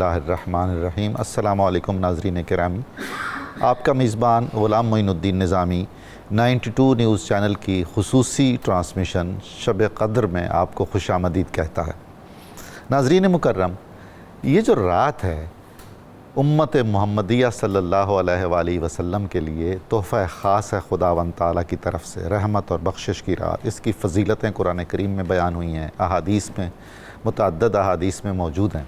اللہ الرحمن الرحیم۔ السلام علیکم ناظرین کرامی، آپ کا میزبان غلام معین الدین نظامی 92 نیوز چینل کی خصوصی ٹرانسمیشن شب قدر میں آپ کو خوش آمدید کہتا ہے۔ ناظرین مکرم، یہ جو رات ہے امت محمدیہ صلی اللہ علیہ وآلہ وسلم کے لیے تحفہ خاص ہے خداوند تعالیٰ کی طرف سے، رحمت اور بخشش کی رات۔ اس کی فضیلتیں قرآن کریم میں بیان ہوئی ہیں، احادیث میں متعدد احادیث میں موجود ہیں۔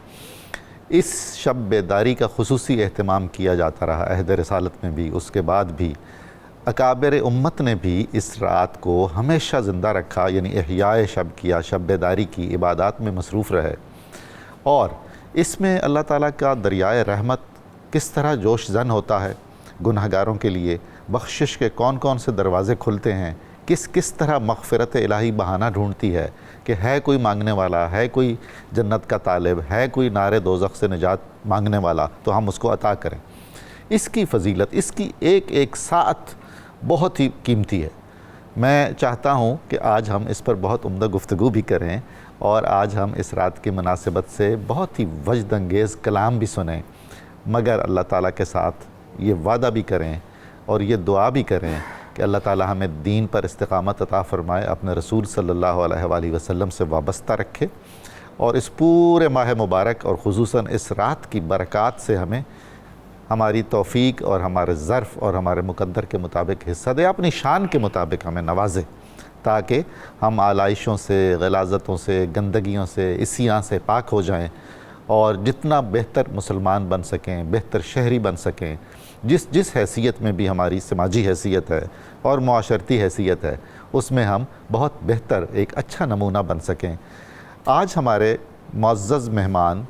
اس شب بیداری کا خصوصی اہتمام کیا جاتا رہا عہد رسالت میں بھی، اس کے بعد بھی اکابر امت نے بھی اس رات کو ہمیشہ زندہ رکھا، یعنی احیاء شب کیا، شب بیداری کی عبادات میں مصروف رہے۔ اور اس میں اللہ تعالیٰ کا دریائے رحمت کس طرح جوش زن ہوتا ہے، گنہگاروں کے لیے بخشش کے کون کون سے دروازے کھلتے ہیں، کس طرح مغفرت الہی بہانہ ڈھونڈتی ہے کہ ہے کوئی مانگنے والا، ہے کوئی جنت کا طالب، ہے کوئی نار دوزخ سے نجات مانگنے والا تو ہم اس کو عطا کریں۔ اس کی فضیلت، اس کی ایک ایک ساعت بہت ہی قیمتی ہے۔ میں چاہتا ہوں کہ آج ہم اس پر بہت عمدہ گفتگو بھی کریں، اور آج ہم اس رات کی مناسبت سے بہت ہی وجد انگیز کلام بھی سنیں، مگر اللہ تعالیٰ کے ساتھ یہ وعدہ بھی کریں اور یہ دعا بھی کریں کہ اللہ تعالیٰ ہمیں دین پر استقامت عطا فرمائے، اپنے رسول صلی اللہ علیہ وآلہ وسلم سے وابستہ رکھے، اور اس پورے ماہ مبارک اور خصوصاً اس رات کی برکات سے ہمیں ہماری توفیق اور ہمارے ظرف اور ہمارے مقدر کے مطابق حصہ دے، اپنی شان کے مطابق ہمیں نوازے، تاکہ ہم آلائشوں سے، غلاظتوں سے، گندگیوں سے، عصیاں سے پاک ہو جائیں، اور جتنا بہتر مسلمان بن سکیں، بہتر شہری بن سکیں، جس حیثیت میں بھی ہماری سماجی حیثیت ہے اور معاشرتی حیثیت ہے، اس میں ہم بہت بہتر ایک اچھا نمونہ بن سکیں۔ آج ہمارے معزز مہمان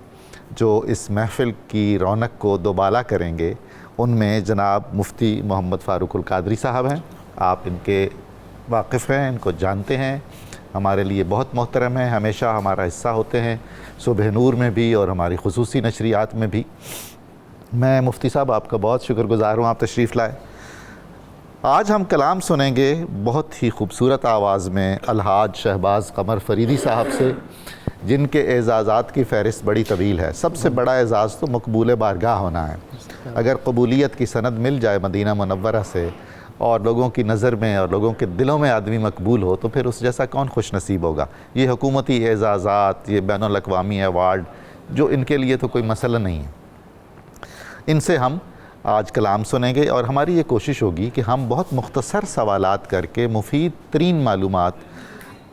جو اس محفل کی رونق کو دوبالا کریں گے، ان میں جناب مفتی محمد فاروق القادری صاحب ہیں۔ آپ ان کے واقف ہیں، ان کو جانتے ہیں، ہمارے لیے بہت محترم ہیں، ہمیشہ ہمارا حصہ ہوتے ہیں، صبح نور میں بھی اور ہماری خصوصی نشریات میں بھی۔ میں مفتی صاحب آپ کا بہت شکر گزار ہوں، آپ تشریف لائے۔ آج ہم کلام سنیں گے بہت ہی خوبصورت آواز میں الحاج شہباز قمر فریدی صاحب سے، جن کے اعزازات کی فہرست بڑی طویل ہے۔ سب سے بڑا اعزاز تو مقبول بارگاہ ہونا ہے۔ اگر قبولیت کی سند مل جائے مدینہ منورہ سے، اور لوگوں کی نظر میں اور لوگوں کے دلوں میں آدمی مقبول ہو، تو پھر اس جیسا کون خوش نصیب ہوگا۔ یہ حکومتی اعزازات، یہ بین الاقوامی ایوارڈ، جو ان کے لیے تو کوئی مسئلہ نہیں ہے۔ ان سے ہم آج کلام سنیں گے، اور ہماری یہ کوشش ہوگی کہ ہم بہت مختصر سوالات کر کے مفید ترین معلومات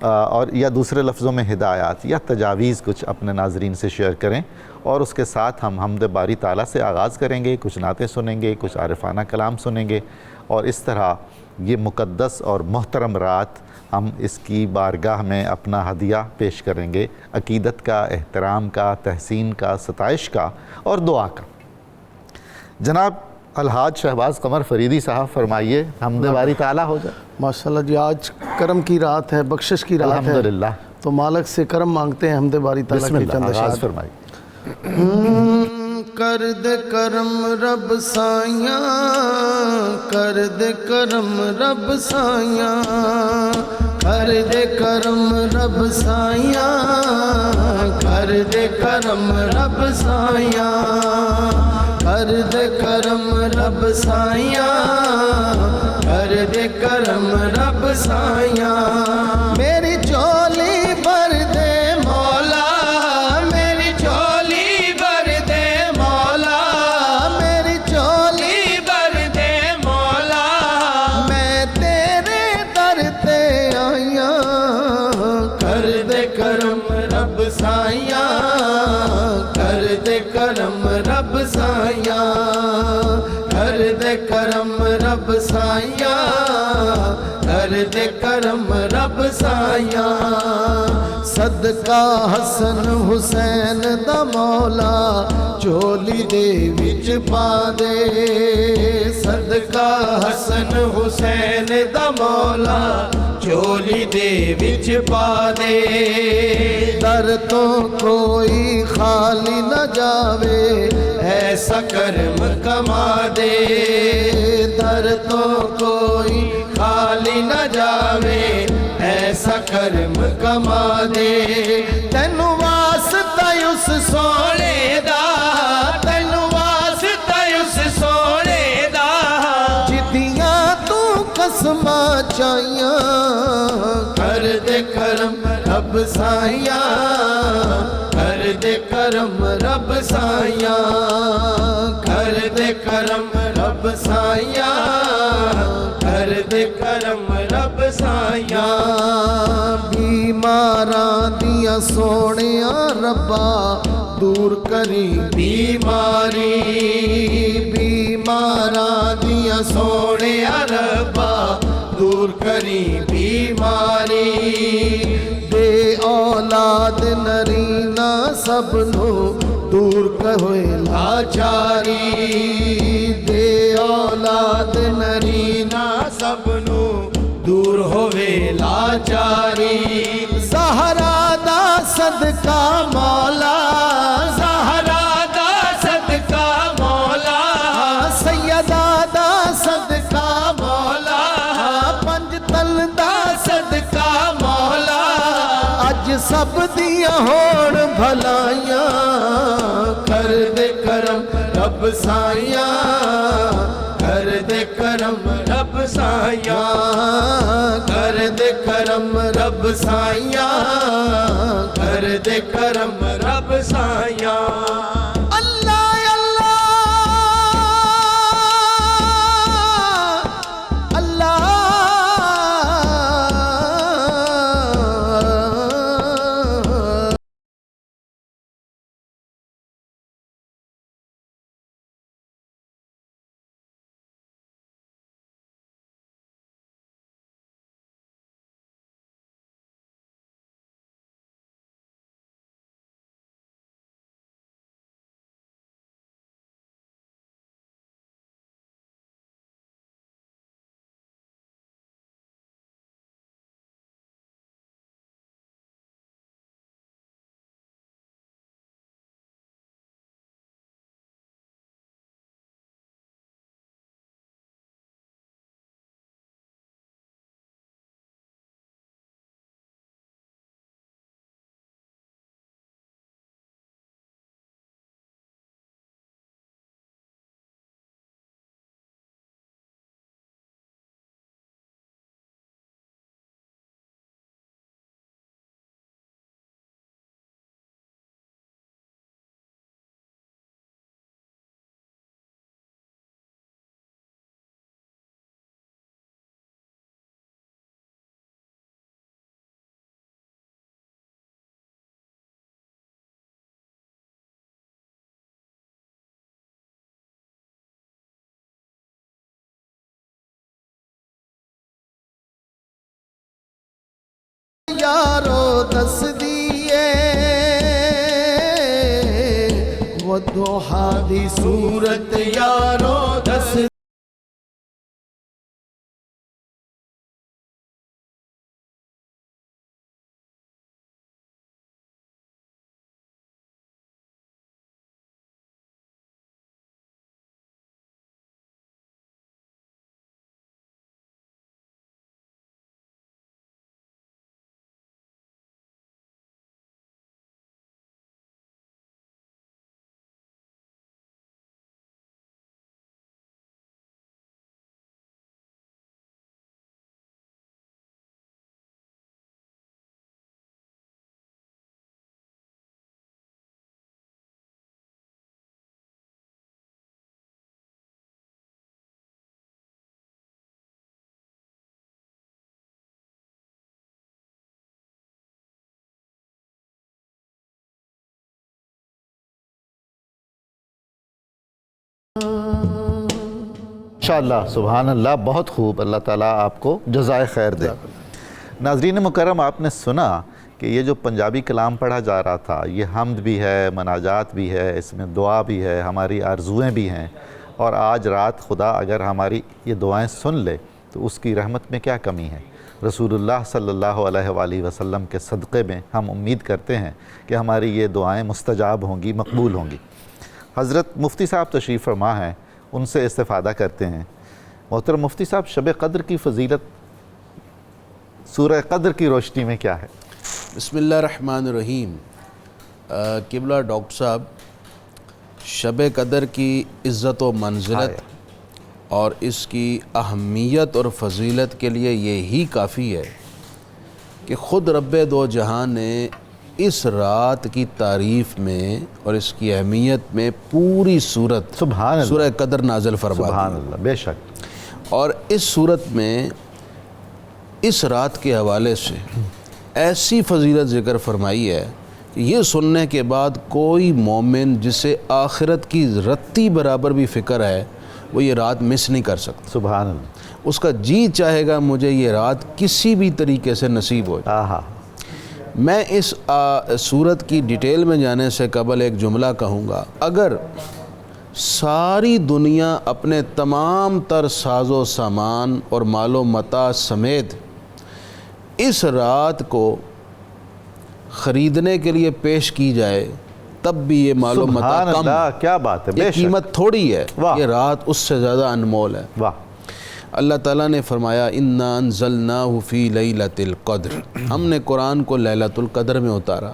اور یا دوسرے لفظوں میں ہدایات یا تجاویز کچھ اپنے ناظرین سے شیئر کریں، اور اس کے ساتھ ہم حمد باری تعالیٰ سے آغاز کریں گے، کچھ نعتیں سنیں گے، کچھ عارفانہ کلام سنیں گے، اور اس طرح یہ مقدس اور محترم رات ہم اس کی بارگاہ میں اپنا ہدیہ پیش کریں گے، عقیدت کا، احترام کا، تحسین کا، ستائش کا اور دعا کا۔ جناب الحاج شہباز قمر فریدی صاحب، فرمائیے، حمد باری تعالیٰ ہو جائے۔ ماشاءاللہ جی، آج کرم کی رات ہے، بخشش کی رات ہے، الحمدللہ۔ تو مالک سے کرم مانگتے ہیں، حمد باری تعالیٰ بسم کی اللہ، چند آغاز اشعار۔ فرمائیے۔ کر دے کرم رب سائیاں، کر دے کرم رب سائیاں، کر دے کرم رب سائیاں، کر دے کرم رب سائیاں، کر دے کرم رب سائیاں، کر دے کرم رب سائیاں۔ میری چولی بھر دے مولا، میری چولی بھر دے مولا، میری چولی بھر دے مولا، میں تیرے در تے آئیاں، کر دے کرم رب سائیاں، کر دے کرم رب سائیاں، کر دے کرم رب سائیاں، کر دے کرم رب سائیاں۔ صدقہ حسن حسین دا مولا، چولی دے وچ پا دے، صدقہ حسن حسین دا مولا، چولی دے وچ پا دے۔ در تو کوئی خالی نہ جاوے، ایسا کرم کما دے، در تو کوئی خالی نہ جاوے، ایسا کرم کما دے۔ تینوں واسطہ اس سونے دا، رب سائیاں کر دے کرم رب سائیاں کر دے کرم رب سائیاں کر دے کرم رب سائیاں بیماراں دیاں سونیاں ربا دور کری بیماری بیماراں دیاں سونیاں ربا دور کری بیماری دے اولاد نرینا سب نو دور کہوے لاچاری دے اولاد نرینا سب نو دور ہووے لاچاری زہرا دا صدقہ مولا زہرا دا صدقہ مولا سیدہ دا صدقہ مولا پنج تل دا صدقہ مولا اج سب دیاں ہون بھلائیاں کر دے کرم رب سائیاں کر دے کرم رب سائیاں کر دے کرم رب سائیاں کر دے کرم رب سائیاں اللہ اللہ اللہ یارو دس دیئے ودوحا دی صورت یارو دس ماشاءاللہ سبحان اللہ، بہت خوب، اللہ تعالیٰ آپ کو جزائے خیر دے۔ ناظرین مکرم، آپ نے سنا کہ یہ جو پنجابی کلام پڑھا جا رہا تھا، یہ حمد بھی ہے، مناجات بھی ہے، اس میں دعا بھی ہے، ہماری آرزویں بھی ہیں، اور آج رات خدا اگر ہماری یہ دعائیں سن لے تو اس کی رحمت میں کیا کمی ہے۔ رسول اللہ صلی اللہ علیہ وآلہ وسلم کے صدقے میں ہم امید کرتے ہیں کہ ہماری یہ دعائیں مستجاب ہوں گی، مقبول ہوں گی۔ حضرت مفتی صاحب تشریف فرما ہیں، ان سے استفادہ کرتے ہیں۔ محترم مفتی صاحب، شب قدر کی فضیلت سورہ قدر کی روشنی میں کیا ہے؟ بسم اللہ الرحمن الرحیم۔ قبلہ ڈاکٹر صاحب، شب قدر کی عزت و منزلت اور اس کی اہمیت اور فضیلت کے لیے یہی کافی ہے کہ خود رب دو جہاں نے اس رات کی تعریف میں اور اس کی اہمیت میں پوری سورت سبحان اللہ، سورہ قدر نازل فرما سبحان دی، اللہ، بے شک، اور اس صورت میں اس رات کے حوالے سے ایسی فضیلت ذکر فرمائی ہے کہ یہ سننے کے بعد کوئی مومن جسے آخرت کی رتی برابر بھی فکر ہے وہ یہ رات مس نہیں کر سکتا، سبحان اللہ، اس کا جی چاہے گا مجھے یہ رات کسی بھی طریقے سے نصیب ہو جائے۔ آہا، میں اس صورت کی ڈیٹیل میں جانے سے قبل ایک جملہ کہوں گا، اگر ساری دنیا اپنے تمام تر ساز و سامان اور مال و متاع سمیت اس رات کو خریدنے کے لیے پیش کی جائے تب بھی یہ مال و متاع سبحان کم، اللہ، کیا بات ہے، یہ بے شک، قیمت تھوڑی ہے، واہ، یہ رات اس سے زیادہ انمول ہے۔ واہ، اللہ تعالیٰ نے فرمایا اِنَّا أَنزَلْنَاهُ فِي لَيْلَةِ الْقَدْرِ، ہم نے قرآن کو لیلۃ القدر میں اتارا،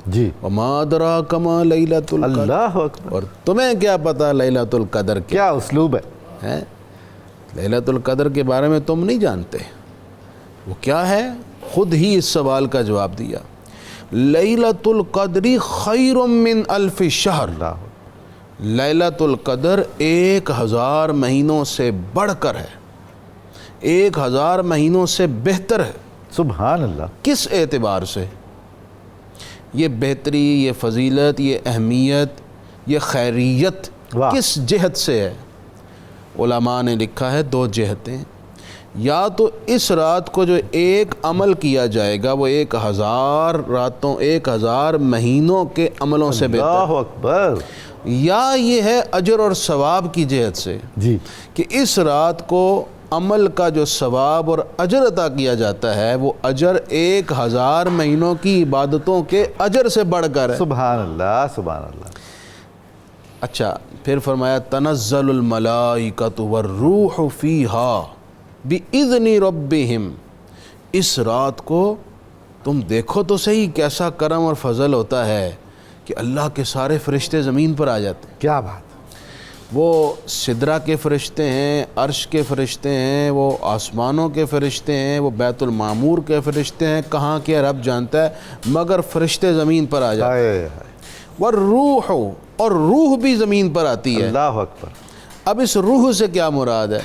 جی، وَمَا أَدْرَاكَ مَا لَيْلَةُ الْقَدْرِ، اللہ اکبر، اور تمہیں کیا پتہ لیلۃ القدر کیا اسلوب ہے؟ لیلۃ القدر کے بارے میں تم نہیں جانتے، وہ کیا ہے؟ خود ہی اس سوال کا جواب دیا، لیلۃ القدر خیر من الف شہر، اللہ، لیلۃ القدر 1000 مہینوں سے بڑھ کر ہے، 1000 مہینوں سے بہتر ہے۔ سبحان اللہ، کس اعتبار سے؟ یہ بہتری، یہ فضیلت، یہ اہمیت، یہ خیریت واہ، کس جہت سے ہے؟ علماء نے لکھا ہے 2 جہتیں، یا تو اس رات کو جو ایک عمل کیا جائے گا وہ 1000 راتوں 1000 مہینوں کے عملوں سے بہتر، اللہ اکبر، یا یہ ہے اجر اور ثواب کی جہت سے جی، کہ اس رات کو عمل کا جو ثواب اور اجر عطا کیا جاتا ہے وہ اجر 1000 مہینوں کی عبادتوں کے اجر سے بڑھ کر ہے۔ سبحان اللہ، سبحان اللہ، اچھا، پھر فرمایا تنزل الملائکۃ والروح فیہا بِإِذْنِ رَبِّهِمْ، اس رات کو تم دیکھو تو صحیح کیسا کرم اور فضل ہوتا ہے کہ اللہ کے سارے فرشتے زمین پر آ جاتے ہیں، کیا بات، وہ سدرہ کے فرشتے ہیں، عرش کے فرشتے ہیں، وہ آسمانوں کے فرشتے ہیں، وہ بیت المعمور کے فرشتے ہیں، کہاں کے رب جانتا ہے، مگر فرشتے زمین پر آ جاتے ہیں، ہائے ہائے، والروح، اور روح بھی زمین پر آتی ہے۔ اللہ اکبر، اب اس روح سے کیا مراد ہے؟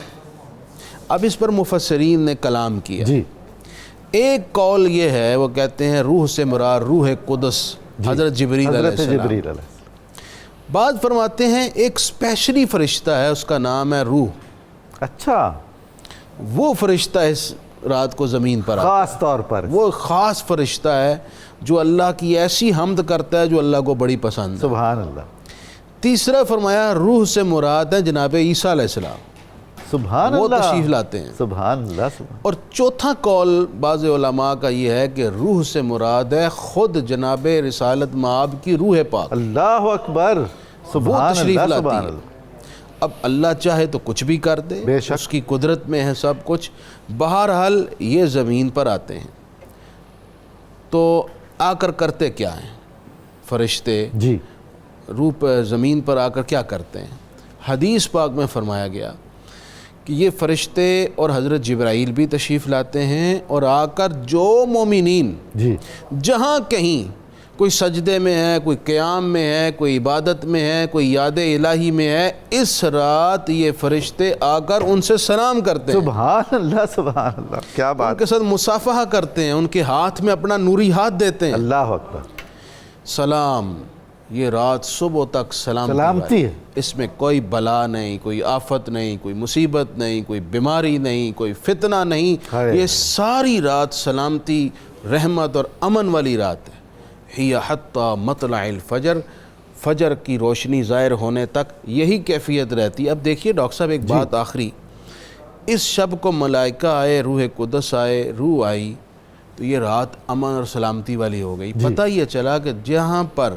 اب اس پر مفسرین نے کلام کیا، جی، ایک قول یہ ہے، وہ کہتے ہیں روح سے مراد روح قدس، حضرت جبریل علیہ حضرت السلام، جبریل علیہ السلام، بعض فرماتے ہیں ایک اسپیشلی فرشتہ ہے، اس کا نام ہے روح، اچھا، وہ فرشتہ اس رات کو زمین پر آتا خاص طور پر، ہے، وہ خاص فرشتہ ہے جو اللہ کی ایسی حمد کرتا ہے جو اللہ کو بڑی پسند ہے۔ سبحان اللہ، تیسرا فرمایا روح سے مراد ہے جناب عیسیٰ علیہ السلام، سبحان وہ اللہ، تشریف لاتے ہیں۔ سبحان اللہ، سبحان، اور چوتھا قول بعض علماء کا یہ ہے کہ روح سے مراد ہے خود جناب رسالت مآب کی روح پاک، اللہ اکبر، وہ سبحان تشریف اللہ، لاتی سبحان ہے۔ اللہ، اب اللہ چاہے تو کچھ بھی کر دے، بے شک، اس کی قدرت میں ہے سب کچھ، بہرحال یہ زمین پر آتے ہیں تو آ کر کرتے کیا ہیں فرشتے؟ جی، روح پر زمین پر آ کر کیا کرتے ہیں؟ حدیث پاک میں فرمایا گیا کہ یہ فرشتے اور حضرت جبرائیل بھی تشریف لاتے ہیں اور آ کر جو مومنین جی، جہاں کہیں کوئی سجدے میں ہے، کوئی قیام میں ہے، کوئی عبادت میں ہے، کوئی یاد الہی میں ہے، اس رات یہ فرشتے آ کر ان سے سلام کرتے ہیں، سبحان اللہ، سبحان اللہ، کیا ان بات، کے ساتھ مصافحہ کرتے ہیں، ان کے ہاتھ میں اپنا نوری ہاتھ دیتے ہیں، اللہ اکبر، سلام، یہ رات صبح تک سلامتی سلامتی ہے، اس میں کوئی بلا نہیں، کوئی آفت نہیں، کوئی مصیبت نہیں، کوئی بیماری نہیں، کوئی فتنہ نہیں، ہائے یہ ساری رات سلامتی، رحمت اور امن والی رات ہے۔ ہی حتی مطلع الفجر، فجر کی روشنی ظاہر ہونے تک یہی کیفیت رہتی ہے۔ اب دیکھیے ڈاکٹر صاحب ایک بات آخری، اس شب کو ملائکہ آئے، روح قدس آئے، روح آئی تو یہ رات امن اور سلامتی والی ہو گئی۔ پتہ یہ چلا کہ جہاں پر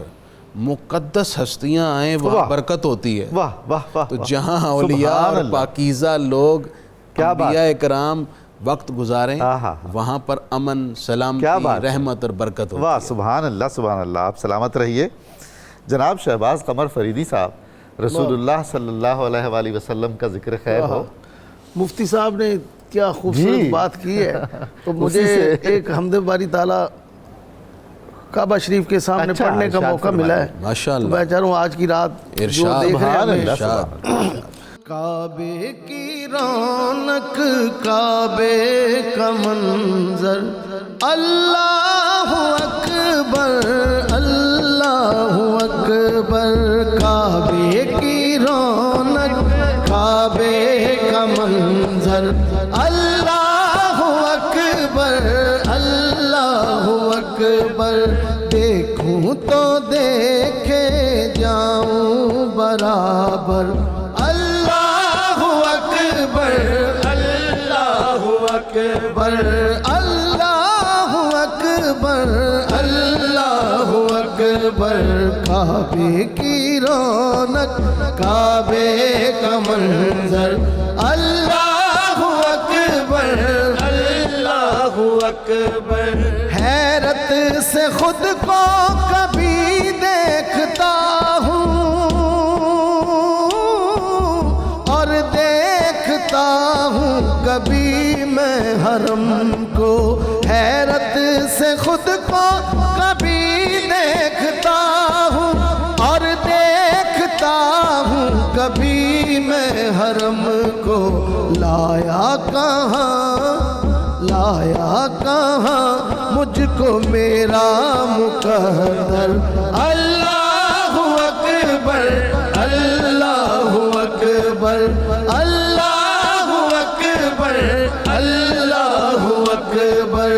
مقدس ہستیاں آئیں وہاں برکت ہوتی ہے، واہ واہ واہ، تو جہاں اولیاء اور پاکیزہ لوگ، انبیاء کرام وقت گزاریں وہاں پر امن، سلامتی، رحمت اور برکت ہوتی ہے۔ واہ، سبحان اللہ، سبحان اللہ، آپ سلامت رہیے۔ جناب شہباز قمر فریدی صاحب، رسول اللہ صلی اللہ علیہ وآلہ وسلم کا ذکر خیر ہو۔ مفتی صاحب نے کیا خوبصورت بات کی ہے. تو مجھے ایک حمد باری تعالیٰ کعبہ شریف کے سامنے پڑھنے کا موقع ملا ہے. ماشاءاللہ. میں چاہ رہا ہوں آج کی رات جو ارشاد. دیکھ رہے ہیں ہمیں ارشاد. کعبے کی رونق کعبے کا منظر اللہ اکبر اللہ اکبر. کعبے کی رونق کعبے کا منظر اللہ اکبر اللہ اکبر. دیکھوں تو دیکھے جاؤں برابر اللہ اکبر اللہ اکبر اللہ اکبر اللہ اکبر. کعبے کی رونق کعبے کا منظر اللہ اکبر اللہ اکبر. حیرت سے خود کو کبھی دیکھتا ہوں اور دیکھتا ہوں کبھی میں حرم کو. حیرت سے خود کو کبھی دیکھتا ہوں اور دیکھتا ہوں کبھی میں حرم کو. لایا کہاں مجھ کو میرا مقدر اللہ اکبر اللہ اکبر اللہ اکبر اللہ اکبر.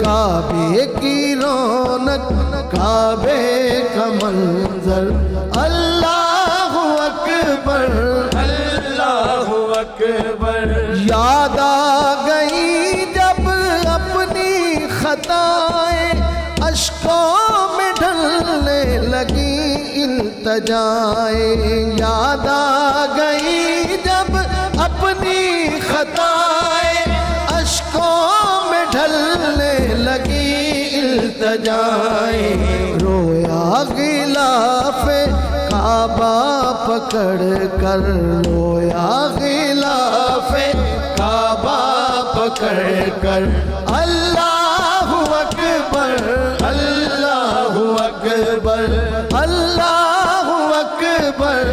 کعبے کی رونق کعبے کا منظر اللہ اکبر اللہ اکبر. یاد آ گئی جب اپنی خطائیں اشکوں میں ڈھلنے لگی التجائیں. یاد آ گئی جب اپنی خطائیں اشکوں میں ڈھلنے لگی التجائیں. رویا غلاف کعبہ پکڑ کر رویا غلاف کعبہ پکڑ کر اللہ اکبر اللہ اکبر اللہ اکبر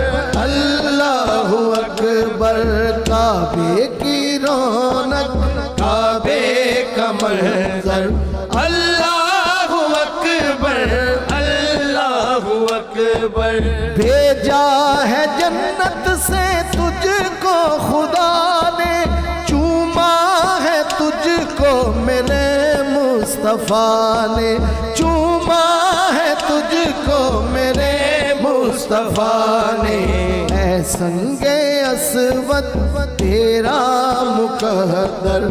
اللہ اکبر. کعبے کی رونق کعبے کا منظر اللہ اکبر اللہ اکبر. بھیجا ہے جنت سے تجھ کو خدا نے چوما ہے تجھ کو میرے مصطفیٰ نے چوما ہے تجھ کو میرے مصطفیٰ نے. اے سنگ اسود تیرا مقدر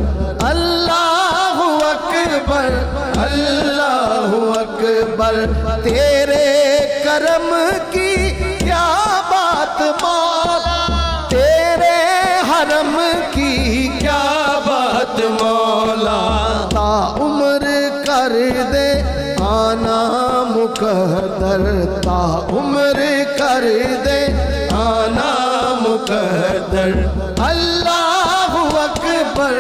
اللہ اکبر اللہ اکبر. تیرے کرم کی کیا بات مولا تیرے حرم کی کیا بات مولا. تا عمر کر دے آنا مقدر تا عمر کر دے آنا مقدر. اللہ اکبر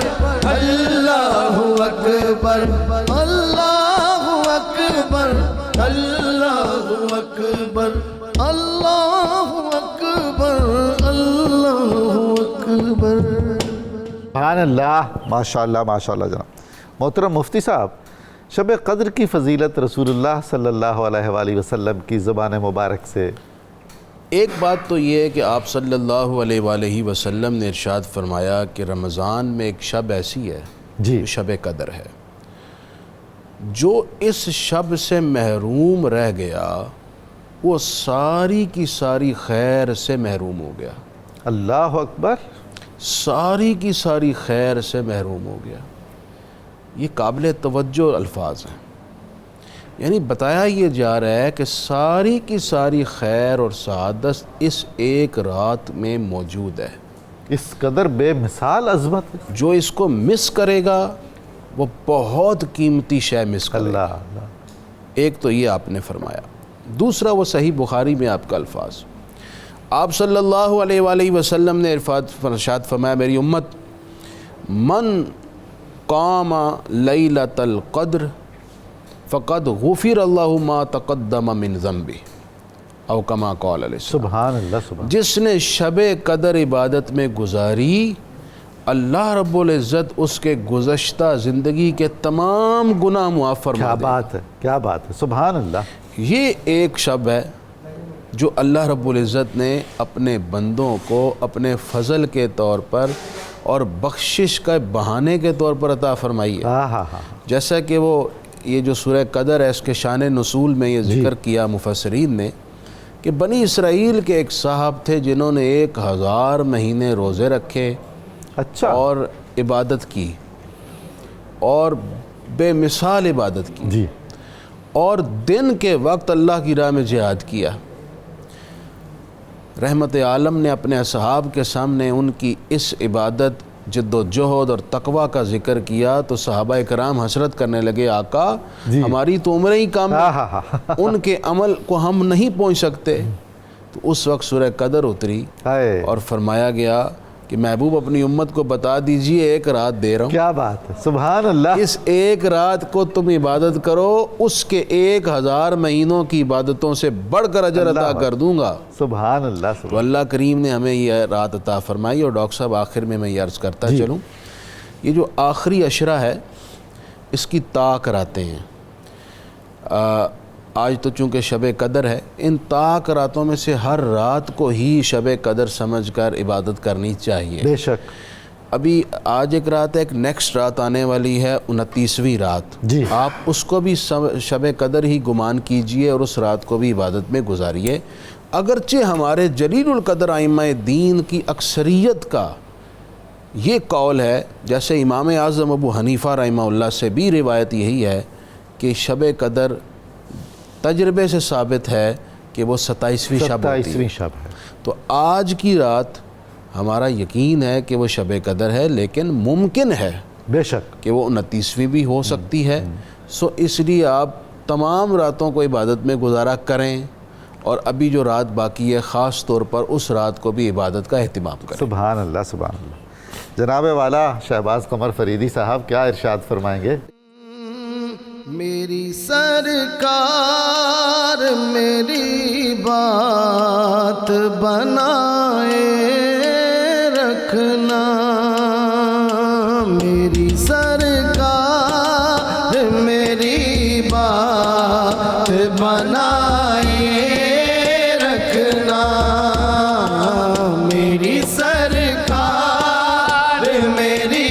اللہ اکبر اللہ اکبر اللہ اکبر اللہ اکبر اللہ اکبر. سبحان اللہ. ماشاءاللہ ماشاءاللہ جناب. محترم مفتی صاحب، شب قدر کی فضیلت رسول اللہ صلی اللہ علیہ وآلہ وسلم کی زبان مبارک سے ایک بات تو یہ ہے کہ آپ صلی اللہ علیہ وآلہ وسلم نے ارشاد فرمایا کہ رمضان میں ایک شب ایسی ہے جی جو شب قدر ہے. جو اس شب سے محروم رہ گیا وہ ساری کی ساری خیر سے محروم ہو گیا. اللہ اکبر. ساری کی ساری خیر سے محروم ہو گیا. یہ قابل توجہ الفاظ ہیں. یعنی بتایا یہ جا رہا ہے کہ ساری کی ساری خیر اور سعادت اس ایک رات میں موجود ہے. اس قدر بے مثال عظمت. جو اس کو مس کرے گا وہ بہت قیمتی شے مس کرے گا. اللہ. ایک تو یہ آپ نے فرمایا. دوسرا وہ صحیح بخاری میں آپ کا الفاظ آپ صلی اللہ علیہ وآلہ وسلم نے ارشاد فرمایا میری امت من قام لیلۃ القدر فقد غفر اللہ ما تقدم من ذنبہ او کما قال علیہ السلام۔ سبحان اللہ، سبحان جس نے شب قدر عبادت میں گزاری، اللہ رب العزت اس کے گزشتہ زندگی کے تمام گناہ معاف فرما کیا دے۔ بات ہے، کیا بات ہے، سبحان اللہ۔ یہ ایک شب ہے جو اللہ رب العزت نے اپنے بندوں کو اپنے فضل کے طور پر اور بخشش کا بہانے کے طور پر عطا فرمائی ہے۔ ہاں ہاں ہاں، جیسا کہ وہ یہ جو سورہ قدر ہے اس کے شان نزول میں یہ ذکر کیا مفسرین نے کہ بنی اسرائیل کے ایک صاحب تھے جنہوں نے 1000 مہینے روزے رکھے اچھا، اور عبادت کی اور بے مثال عبادت کی، جی، اور دن کے وقت اللہ کی راہ میں جہاد کیا۔ رحمت عالم نے اپنے اصحاب کے سامنے ان کی اس عبادت، جد و جہد اور تقوی کا ذکر کیا تو صحابہ کرام حسرت کرنے لگے، آقا جی، ہماری تو عمریں ہی کم ہاں ہاں ہاں، ان کے عمل کو ہم نہیں پہنچ سکتے۔ تو اس وقت سورہ قدر اتری ہائے، اور فرمایا گیا کہ محبوب اپنی امت کو بتا دیجئے ایک رات دے رہا ہوں، کیا بات ہے، سبحان اللہ۔ اس ایک رات کو تم عبادت کرو، اس کے 1000 مہینوں کی عبادتوں سے بڑھ کر اجر عطا کر دوں گا۔ سبحان اللہ، تو سبحان اللہ کریم نے ہمیں یہ رات عطا فرمائی۔ اور ڈاکٹر صاحب آخر میں یہ عرض کرتا چلوں، یہ جو آخری عشرہ ہے اس کی طاق راتیں ہیں۔ آج تو چونکہ شب قدر ہے، ان طاق راتوں میں سے ہر رات کو ہی شب قدر سمجھ کر عبادت کرنی چاہیے۔ بے شک، ابھی آج ایک رات ہے، ایک نیکسٹ رات آنے والی ہے 29ویں رات، جی، آپ اس کو بھی شب قدر ہی گمان کیجئے اور اس رات کو بھی عبادت میں گزاریے۔ اگرچہ ہمارے جلیل القدر ائمہ دین کی اکثریت کا یہ قول ہے، جیسے امام اعظم ابو حنیفہ رحمہ اللہ سے بھی روایت یہی ہے کہ شب قدر تجربے سے ثابت ہے کہ وہ 27ویں شب ہوتی ہے۔ 27ویں شب ہے، تو آج کی رات ہمارا یقین ہے کہ وہ شب قدر ہے، لیکن ممکن ہے بے شک، کہ وہ 29ویں بھی ہو سکتی ہے۔ سو اس لیے آپ تمام راتوں کو عبادت میں گزارا کریں، اور ابھی جو رات باقی ہے خاص طور پر اس رات کو بھی عبادت کا اہتمام کریں۔ سبحان اللہ، سبحان اللہ۔ جناب والا شہباز قمر فریدی صاحب کیا ارشاد فرمائیں گے؟ میری سرکار میری بات بنائے رکھنا، میری سرکار میری بات بنائے رکھنا، میری سرکار میری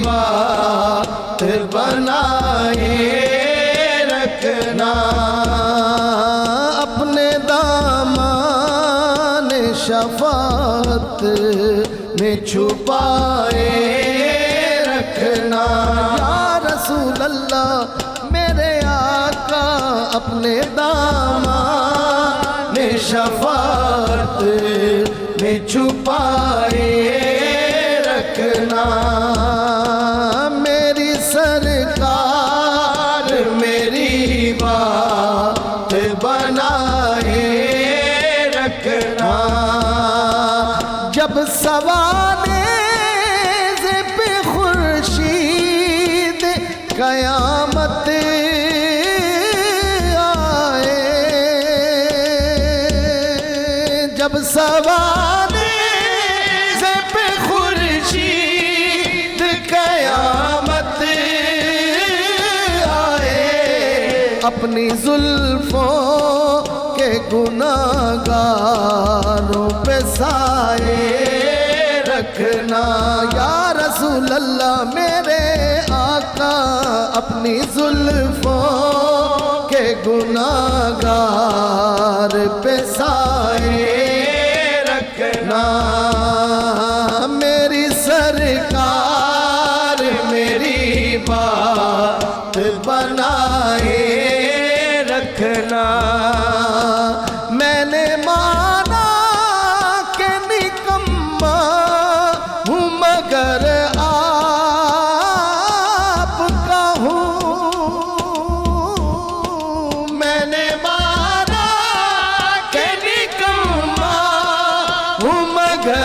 بات بنائے رکھنا، اپنے دامان شفاعت میں چھپائے رکھنا، یا رسول اللہ میرے آقا اپنے دامان شفاعت میں چھپائے رکھنا، میری سرکار میری بات بنائے رکھنا، جب سوانح پہ خورشید قیامت آئے، جب سوانح پہ خورشید قیامت آئے، اپنی زلفوں کے گناہگاروں پہ سائے رکھنا، یا رسول اللہ میرے آقا اپنی زلفوں کے گناہگار پہ سائے رکھنا، میری سرکار میری بات بنائے رکھنا، میں نے مانا کہ نکما ہوں مگر آپ کا ہوں، میں نے مانا کہ نکما ہوں مگر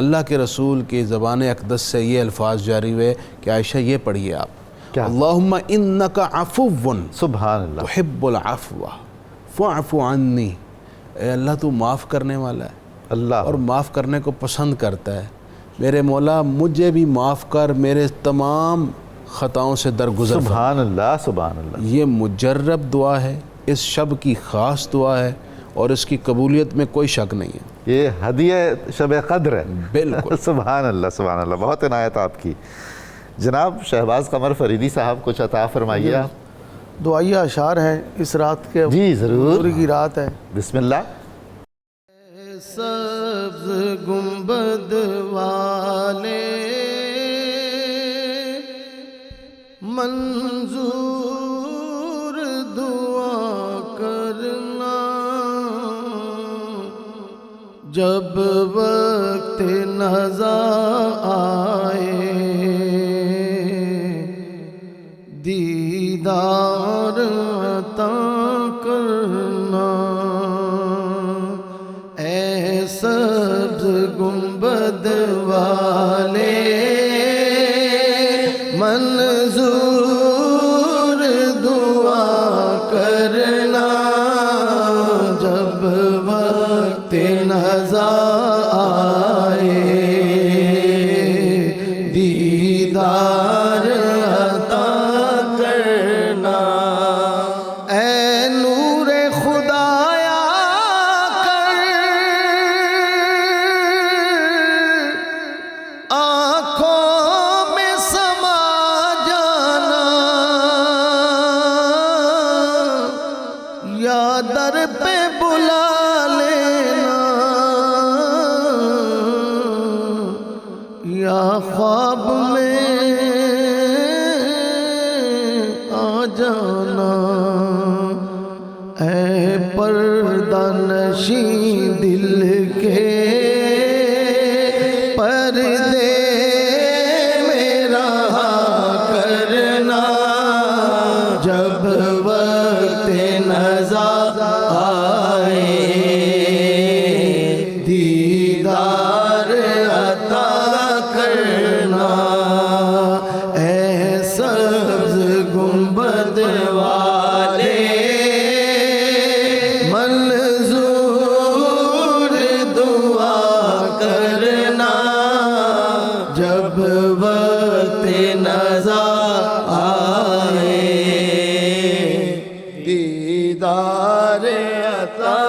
اللہ کے رسول کی زبان اقدس سے یہ الفاظ جاری ہوئے کہ عائشہ یہ پڑھیے آپ، کیا؟ اللہم انک عفو سبحان اللہ، تحب العفو فاعف عنی، اے اللہ تو معاف کرنے والا ہے اللہ اور معاف کرنے کو پسند کرتا ہے، میرے مولا مجھے بھی معاف کر، میرے تمام خطاؤں سے درگزر فرما۔ سبحان اللہ، سبحان اللہ۔ یہ مجرب دعا ہے، اس شب کی خاص دعا ہے اور اس کی قبولیت میں کوئی شک نہیں ہے۔ یہ ہدیہ شب قدر ہے، بالکل۔ سبحان اللہ، سبحان اللہ، بہت عنایت آپ کی۔ جناب شہباز قمر فریدی صاحب کچھ عطا فرمائیے آپ۔ دعائیہ اشعار ہیں اس رات کے، جی ضرور، پوری کی رات ہے۔ بسم اللہ۔ سبز گنبد والے منظور دعا کرنا، جب وقت نزا آئے دیدار عطا کرنا، اے سبز گنبد والے منظور دعا کرنا، جب وقت نزا آئے دیدار عطا کرنا، اے نور خدایا کر آنکھوں میں سما جانا، یا در پہ بلا لینا، یا خواب میں آ جانا، اے پردہ نشیں دل کے پردے میں رہا کرنا، جب وقت نزا آئے دیدار عطا کرنا، اے سبز گنبد والے منظور دعا کرنا، جب وقت نزا آئے دیدار عطا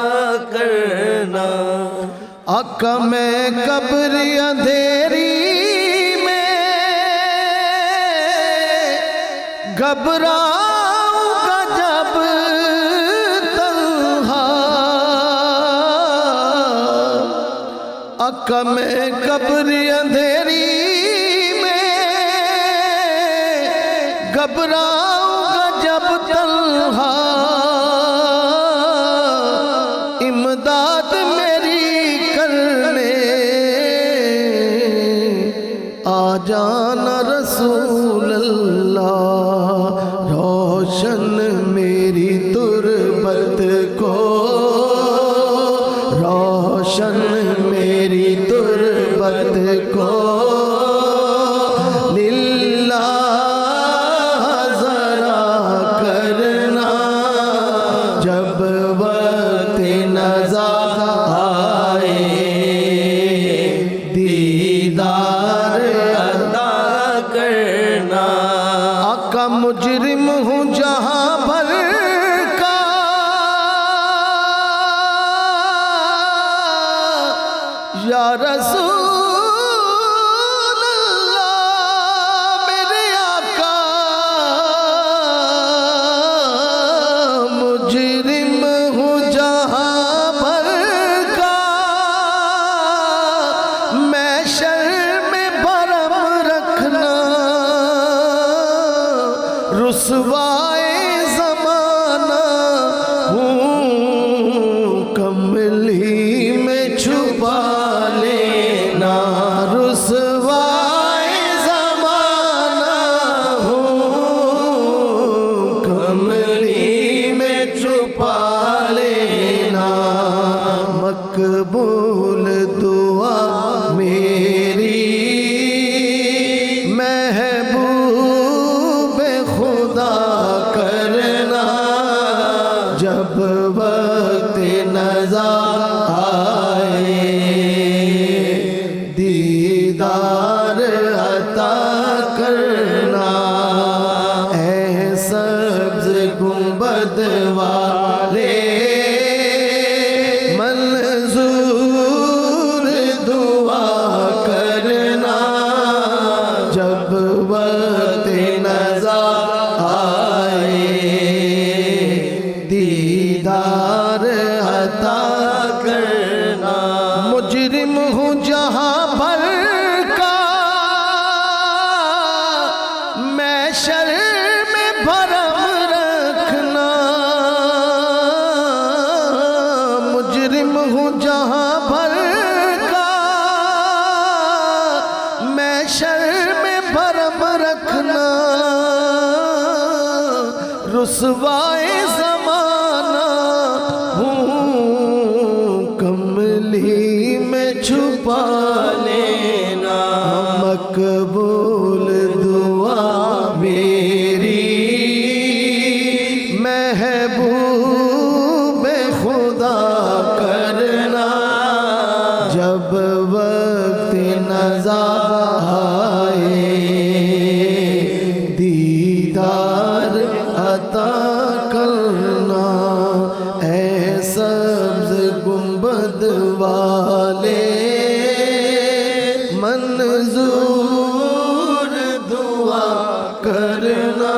کرنا، آقا میں قبر اندھیری میں گھبراؤں گا جب تنہا، آقا میں قبر اندھیری میں گھبراؤں گا جب تنہا، امداد میری کرنے آ جانا رسول اللہ، روشن میری تربت کو، روشن میری تربت کو، للہ ذرا کرنا، جب وقت نزا آئے دیدار عطا کرنا، آقا مجرم ہوں جہاں بھر کا، یا رسول اللہ میرے آقا، مجرم ہوں جہاں بھر کا، میں شر میں بھرم رکھنا، رسوائے زمانہ ہوں کملی میں چھپا لینا، رسوائے زمانہ ہوں کملی میں چھپا لینا، مقبول دعا میری دیدار عطا کرنا، اے سبز گنبد والے منظور دعا کرنا، جب وقت نظر آئے دیدار عطا کرنا۔ مجرم ہوں جہاں بھر کا میں شر میں بھرم رکھنا، مجرم ہوں جہاں بھر کا میں شر میں بھرم رکھنا، رسوائے زمانہ ہوں کملی میں چھپا لینا، مقبول دعا میری محبوب خدا کرنا، جب وقت نظر آئے دیدار عطا کرنا، اے سبز گنبد والے منظور دعا کرنا،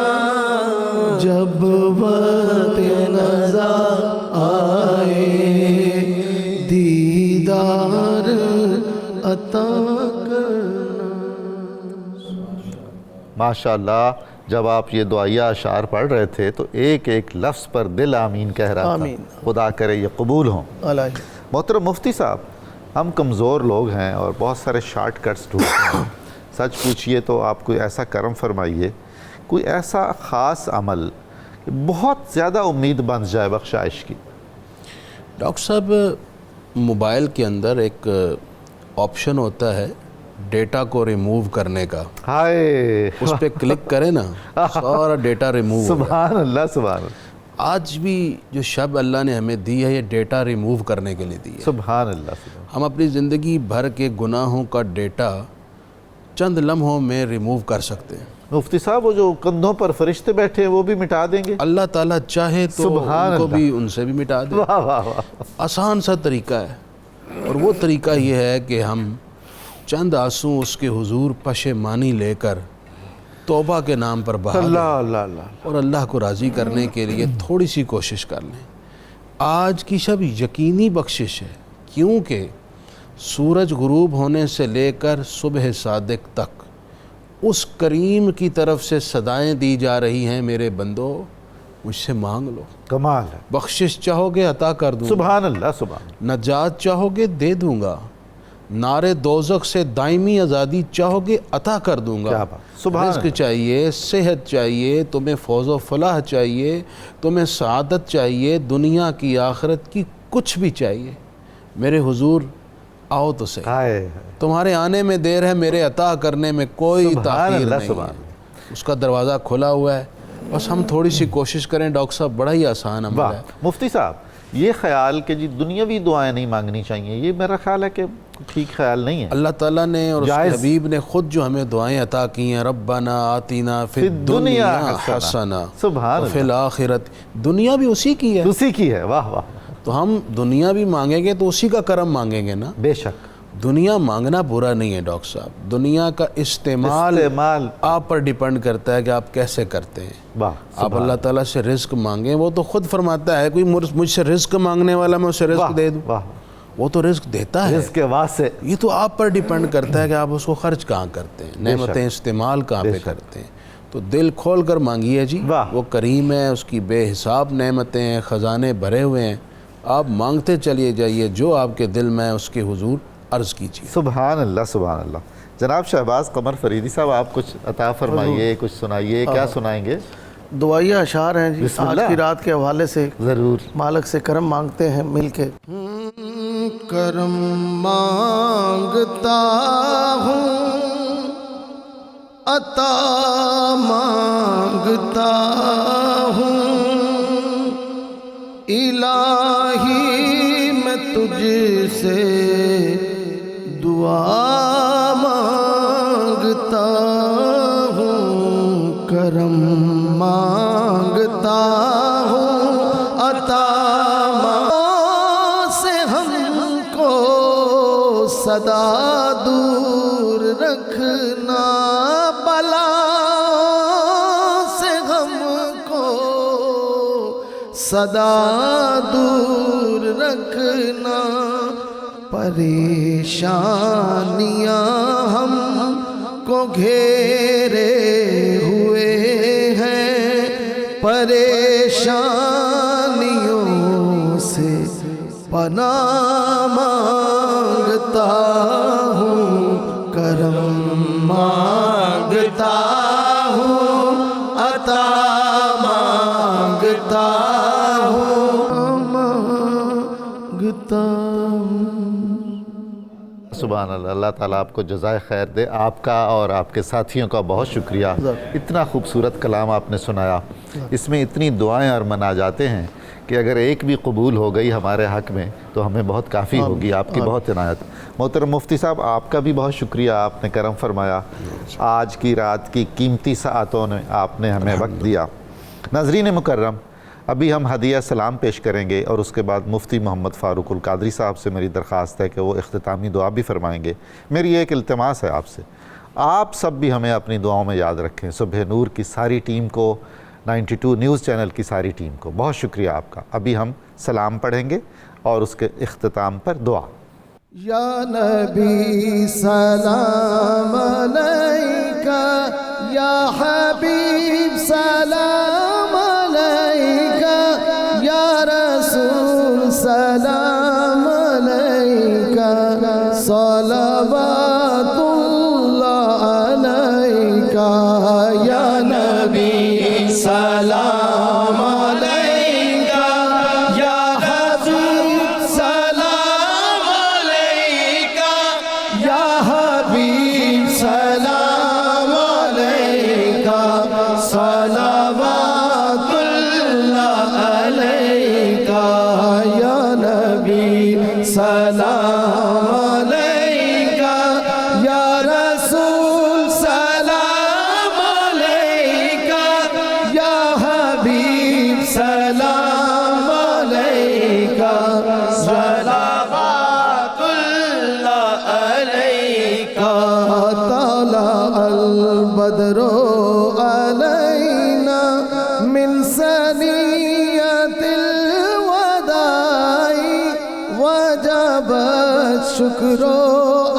جب وقت نظر آئے دیدار عطا کرنا۔ ماشاءاللہ، جب آپ یہ دعائیہ اشعار پڑھ رہے تھے تو ایک ایک لفظ پر دل آمین کہہ رہا تھا، آمین۔ خدا کرے یہ قبول ہوں۔ اللہ محترم مفتی صاحب، ہم کمزور لوگ ہیں اور بہت سارے شارٹ کٹس ڈھونڈتے ہیں، سچ پوچھئے تو آپ کوئی ایسا کرم فرمائیے، کوئی ایسا خاص عمل کہ بہت زیادہ امید بن جائے بخشائش کی۔ ڈاکٹر صاحب، موبائل کے اندر ایک آپشن ہوتا ہے ڈیٹا کو ریموو کرنے کا، ہائے، اس پہ کلک کریں نا سارا ڈیٹا ریموو ہو گیا۔ سبحان اللہ، سبحان اللہ، آج بھی جو شب اللہ نے ہمیں دی ہے یہ ڈیٹا ریموو کرنے کے لیے دی ہے۔ سبحان اللہ، سبحان ہم اپنی زندگی بھر کے گناہوں کا ڈیٹا چند لمحوں میں ریموو کر سکتے ہیں۔ مفتی صاحب، وہ جو کندھوں پر فرشتے بیٹھے ہیں وہ بھی مٹا دیں گے؟ اللہ تعالیٰ چاہے تو سبحان ان کو اللہ، بھی ان سے بھی مٹا دے۔ واہ واہ واہ، آسان سا طریقہ ہے، اور وہ طریقہ یہ ہے کہ ہم چند آنسو اس کے حضور پشیمانی لے کر توبہ کے نام پر بہا دیں اللہ اللہ اللہ، اور اللہ کو راضی کرنے کے لیے تھوڑی سی کوشش کر لیں۔ آج کی شب یقینی بخشش ہے، کیونکہ سورج غروب ہونے سے لے کر صبح صادق تک اس کریم کی طرف سے صدائیں دی جا رہی ہیں، میرے بندو مجھ سے مانگ لو، کمال ہے، بخشش چاہو گے عطا کر دوں گا، سبحان اللہ، سبحان اللہ، نجات چاہو گے دے دوں گا، نارے دوزخ سے دائمی آزادی چاہو گے عطا کر دوں گا۔ کیا بات، سبحان رزق اللہ، چاہیے، صحت چاہیے، تمہیں فوز و فلاح چاہیے، تمہیں سعادت چاہیے، دنیا کی آخرت کی کچھ بھی چاہیے، میرے حضور آؤ تو صحیح، ہائے، تمہارے آنے میں دیر ہے، میرے عطا کرنے میں کوئی سبحان تاخیر اللہ، نہیں سبحان ہے، اس کا دروازہ کھلا ہوا ہے، بس ہم تھوڑی سی کوشش کریں۔ ڈاکٹر صاحب، بڑا ہی آسان عمل واہ، ہے۔ مفتی صاحب، یہ خیال کہ جی دنیاوی دعائیں نہیں مانگنی چاہیے، یہ میرا خیال ہے کہ ٹھیک خیال نہیں ہے۔ اللہ تعالیٰ نے اور اس کے جائز۔ حبیب نے خود جو ہمیں دعائیں عطا کی ہیں، ربنا آتینا فی الدنیا حسنہ سبحان وفی الآخرت، دنیا بھی اسی کی ہے، اسی کی ہے، واہ واہ، تو ہم دنیا بھی مانگیں گے تو اسی کا کرم مانگیں گے نا۔ بے شک، دنیا مانگنا برا نہیں ہے ڈاکٹر صاحب، دنیا کا استعمال آپ پر ڈیپینڈ کرتا ہے کہ آپ کیسے کرتے ہیں۔ واہ، آپ اللہ تعالیٰ سے رزق مانگیں، وہ تو خود فرماتا ہے کوئی مجھ سے رزق مانگنے والا میں اسے رزق دے دوں، واہ، وہ تو رزق دیتا ہے، رزق کے واسطے، یہ تو آپ پر ڈیپینڈ کرتا ہے کہ آپ اس کو خرچ کہاں کرتے ہیں، نعمتیں استعمال کہاں پہ کرتے ہیں۔ تو دل کھول کر مانگیے جی، واہ، وہ کریم ہے، اس کی بے حساب نعمتیں ہیں، خزانے بھرے ہوئے ہیں، آپ مانگتے چلیے جائیے، جو آپ کے دل میں اس کے حضور عرض کیجیے۔ سبحان اللہ، سبحان اللہ۔ جناب شہباز قمر فریدی صاحب، آپ کچھ عطا فرمائیے، کچھ سنائیے، کیا سنائیں گے؟ دعائیہ اشعار ہیں جی، بسم آج اللہ۔ کی رات کے حوالے سے ضرور، مالک سے کرم مانگتے ہیں مل کے۔ کرم مانگتا ہوں، عطا مانگتا ہوں، الہی میں تجھ سے دعا مانگتا مانگتا ہوں کرم مانگتا ہوں عطا سے ہم کو صدا دور رکھنا بلا سے ہم کو صدا دور رکھنا پریشانیاں ہم کو گھیرے ہوئے ہیں پریشانیوں سے پناہ مانگتا ہوں کرم مانگتا ہوں عطا مانگتا ہوں مانگتا ہوں۔ سبحان اللہ، اللہ تعالیٰ آپ کو جزائے خیر دے۔ آپ کا اور آپ کے ساتھیوں کا بہت شکریہ، اتنا خوبصورت کلام آپ نے سنایا، اس میں اتنی دعائیں اور مناجاتیں ہیں کہ اگر ایک بھی قبول ہو گئی ہمارے حق میں تو ہمیں بہت کافی ہوگی، آپ کی بہت عنایت۔ محترم مفتی صاحب، آپ کا بھی بہت شکریہ، آپ نے کرم فرمایا، آج کی رات کی قیمتی ساعتوں نے آپ نے ہمیں وقت دیا۔ ناظرین مکرم، ابھی ہم ہدیہ سلام پیش کریں گے اور اس کے بعد مفتی محمد فاروق القادری صاحب سے میری درخواست ہے کہ وہ اختتامی دعا بھی فرمائیں گے۔ میری ایک التماس ہے آپ سے، آپ سب بھی ہمیں اپنی دعاؤں میں یاد رکھیں، صبح نور کی ساری ٹیم کو، 92 نیوز چینل کی ساری ٹیم کو بہت شکریہ آپ کا۔ ابھی ہم سلام پڑھیں گے اور اس کے اختتام پر دعا۔ یا نبی سلام علیکہ، یا حبیب سلام علیکہ، یا رسول سلام علیکہ، صلوات اللہ علیکہ، یا نبی سلام علیکہ، یا حبیب سلام علیکہ، یا حبیب سلام علیکہ، صلوات اللہ علیکہ، یا نبی سلام علیکہ، یا رسول سلام علیکہ، یا حبیب سلام علیکہ، صلوات اللہ علیکہ، طلع البدر علینا من ثنیۃ الوداع وجب الشکر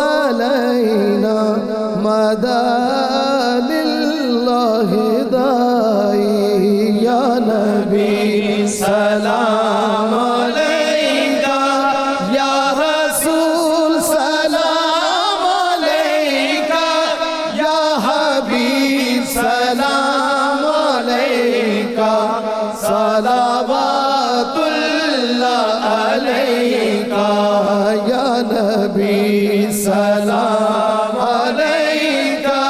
علینا مدى للہ داعی، یا نبی سلام علیکہ، یا رسول سلام علیکہ، یا حبیب سلام علیکہ، صلوات اللہ علیکہ، یا نبی سلام علیکہ،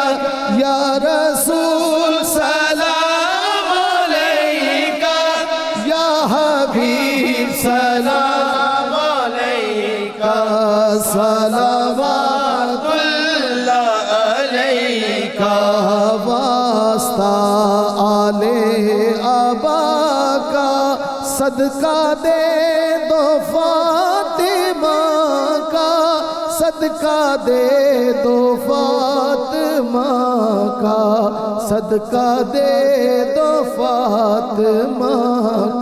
یا رسول سلام علیکہ، یا حبیب سلام علیکہ، صلوات اللہ علیکہ، واسطہ آل ابا کا صدقہ دے دو فاطمہ کا، صدقہ دے دو فاطمہ کا، صدقہ دے دو فاطمہ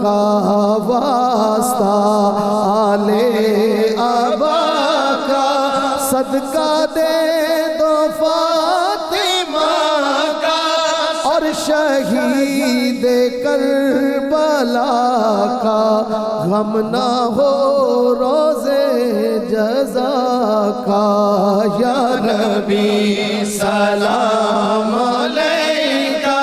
کا، واسطہ آل ابا کا صدقہ دے دو فاطمہ کا، اور شہید کربلا کا غم نہ ہو روزے جزا کا، یا نبی سلام علیکہ،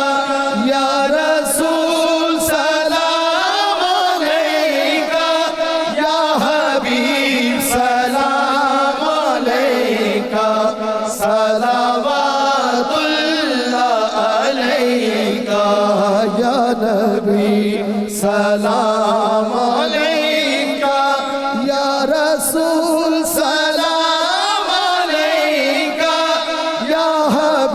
یا رسول سلام علیکہ، یا حبیب سلام علیکہ، صلوات اللہ علیکہ، یا نبی سلام علیکہ، یا رسول سلام علیکہ، یا حبیب